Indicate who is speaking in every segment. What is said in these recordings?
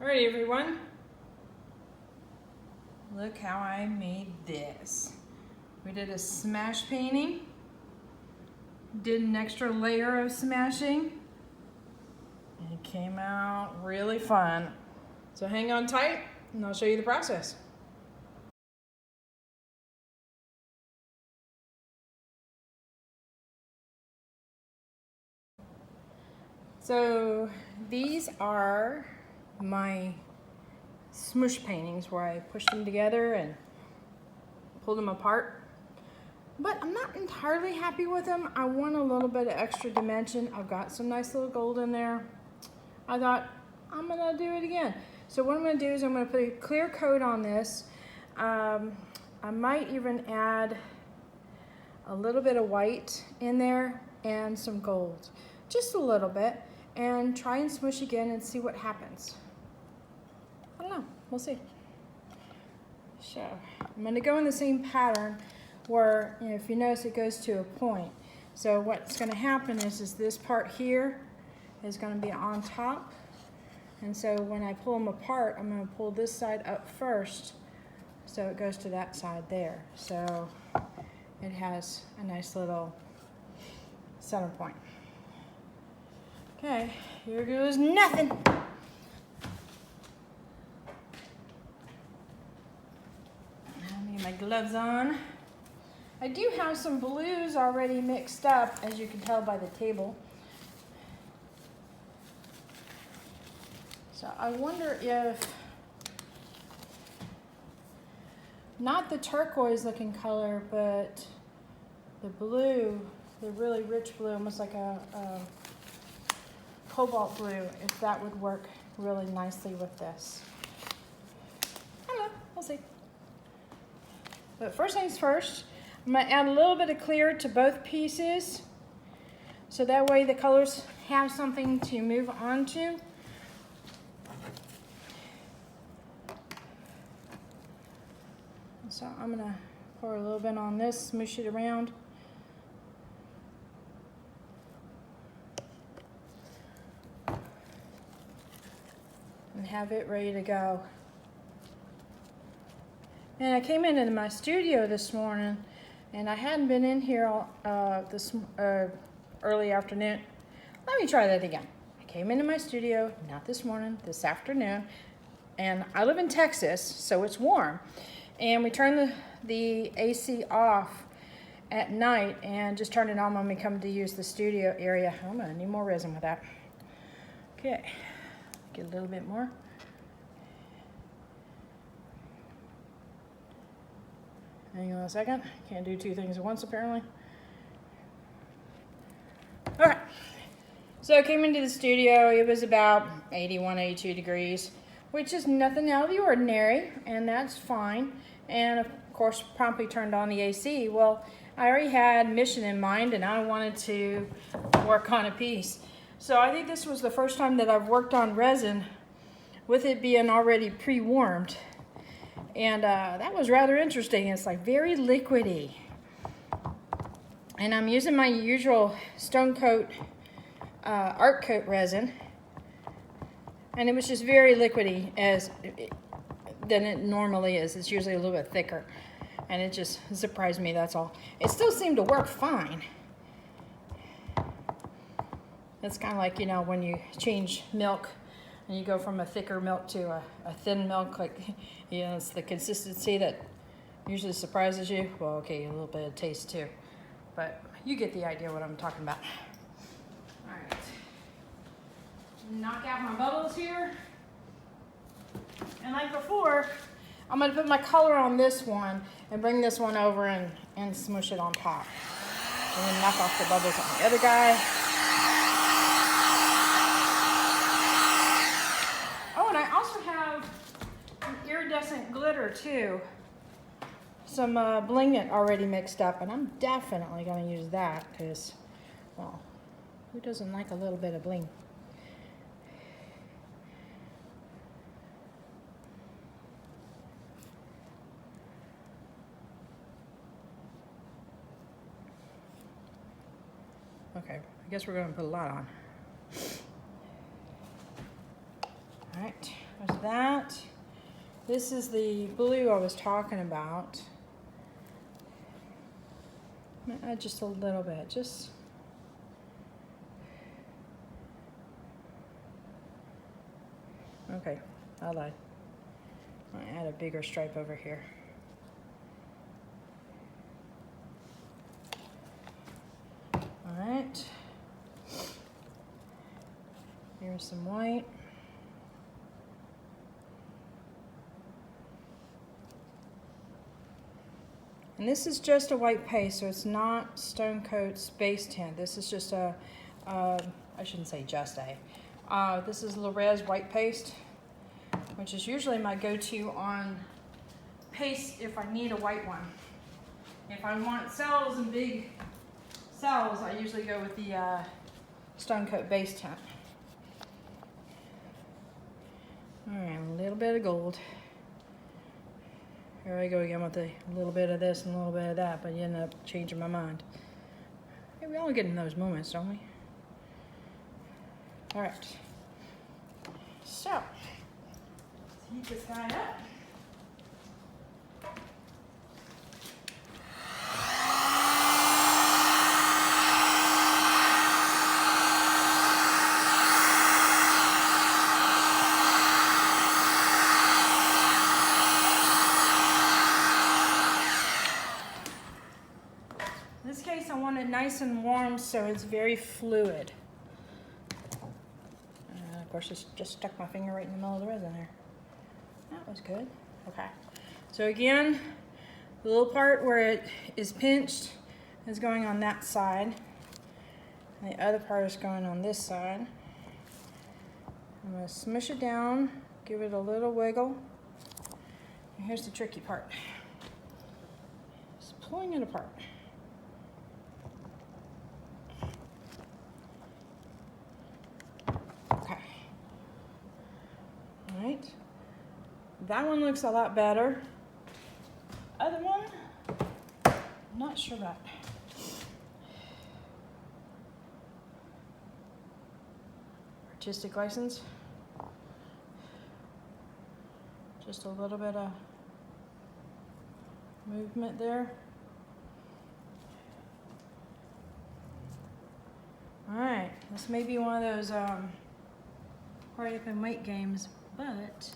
Speaker 1: Alright everyone, look how I made this. We did a smash painting, did an extra layer of smashing, and it came out really fun. So hang on tight and I'll show you the process. So these are my smush paintings where I pushed them together and pulled them apart. But I'm not entirely happy with them. I want a little bit of extra dimension. I've got some nice little gold in there. I thought I'm gonna do it again. So what I'm gonna do is I'm gonna put a clear coat on this. I might even add a little bit of white in there and some gold. Just a little bit. And try and smush again and see what happens. I don't know, we'll see. So I'm gonna go in the same pattern where, if you notice, it goes to a point. So what's gonna happen is this part here is gonna be on top. And so when I pull them apart, I'm gonna pull this side up first so it goes to that side there. So it has a nice little center point. Okay, here goes nothing. Let me get my gloves on. I do have some blues already mixed up, as you can tell by the table. So I wonder if, not the turquoise looking color, but the blue, the really rich blue, almost like a cobalt blue, if that would work really nicely with this. I don't know, we'll see. But first things first, I'm gonna add a little bit of clear to both pieces, so that way the colors have something to move on to. So I'm gonna pour a little bit on this, smoosh it around. And have it ready to go. And I came into my studio this morning, and I hadn't been in here all, this early afternoon. Let me try that again. I came into my studio, not this morning, this afternoon, and I live in Texas, so it's warm. And we turned the AC off at night and just turned it on when we come to use the studio area. I'm gonna need more resin with that. Okay. Get a little bit more. Hang on a second. Can't do two things at once, apparently. All right. So I came into the studio. It was about 81, 82 degrees, which is nothing out of the ordinary, and that's fine. And of course, promptly turned on the AC. Well, I already had mission in mind, and I wanted to work on a piece. So I think this was the first time that I've worked on resin with it being already pre-warmed. And that was rather interesting. It's like very liquidy. And I'm using my usual Stone Coat Art Coat resin. And it was just very liquidy than it normally is. It's usually a little bit thicker. And it just surprised me, that's all. It still seemed to work fine. It's kind of like, when you change milk and you go from a thicker milk to a thin milk, like, it's the consistency that usually surprises you. Well, okay, a little bit of taste too. But you get the idea what I'm talking about. All right. Knock out my bubbles here. And like before, I'm going to put my color on this one and bring this one over and smush it on top. And then knock off the bubbles on the other guy. Oh, and I also have an iridescent glitter too. Some blingit already mixed up, and I'm definitely going to use that because, well, who doesn't like a little bit of bling? Okay, I guess we're going to put a lot on. All right, There's that. This is the blue I was talking about. I'm gonna add just a little bit, just. Okay, I lied. I'm gonna add a bigger stripe over here. All right. Here's some white. And this is just a white paste, so it's not Stone Coat's base tint. This is just a, I shouldn't say just a, this is Lorez white paste, which is usually my go-to on paste if I need a white one. If I want cells and big cells, I usually go with the Stone Coat base tint. All right, a little bit of gold. Here I go again with a little bit of this and a little bit of that, but you end up changing my mind. Hey, we all get in those moments, don't we? All right. So, let's heat this guy up. In this case, I want it nice and warm so it's very fluid. Of course, just stuck my finger right in the middle of the resin there. That was good. Okay. So again, the little part where it is pinched is going on that side. And the other part is going on this side. I'm going to smush it down, give it a little wiggle. And here's the tricky part. Just pulling it apart. Right. That one looks a lot better. Other one, I'm not sure about. Artistic license. Just a little bit of movement there. All right, this may be one of those hurry up and wait games. But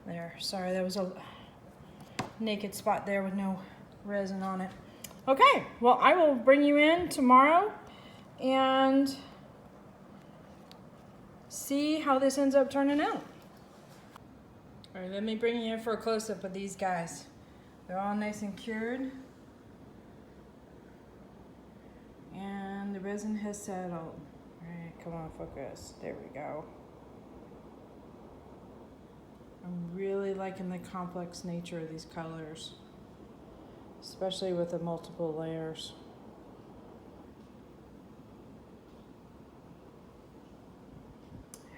Speaker 1: there, sorry, there was a naked spot there with no resin on it. Okay, well, I will bring you in tomorrow and see how this ends up turning out. All right, let me bring you in for a close-up of these guys. They're all nice and cured. And the resin has settled. All right, come on, focus. There we go. I'm really liking the complex nature of these colors, especially with the multiple layers.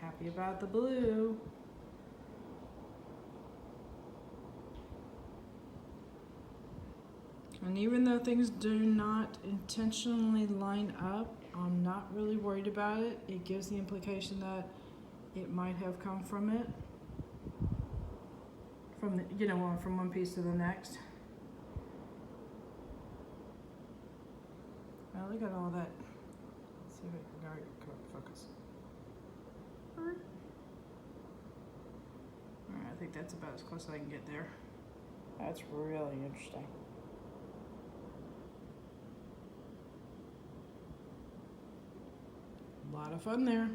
Speaker 1: Happy about the blue. And even though things do not intentionally line up, I'm not really worried about it. It gives the implication that it might have come from it. From the, you know, from one piece to the next. Well, look at all that. Let's see if I can come up, focus. All right, I think that's about as close as I can get there. That's really interesting. A lot of fun there.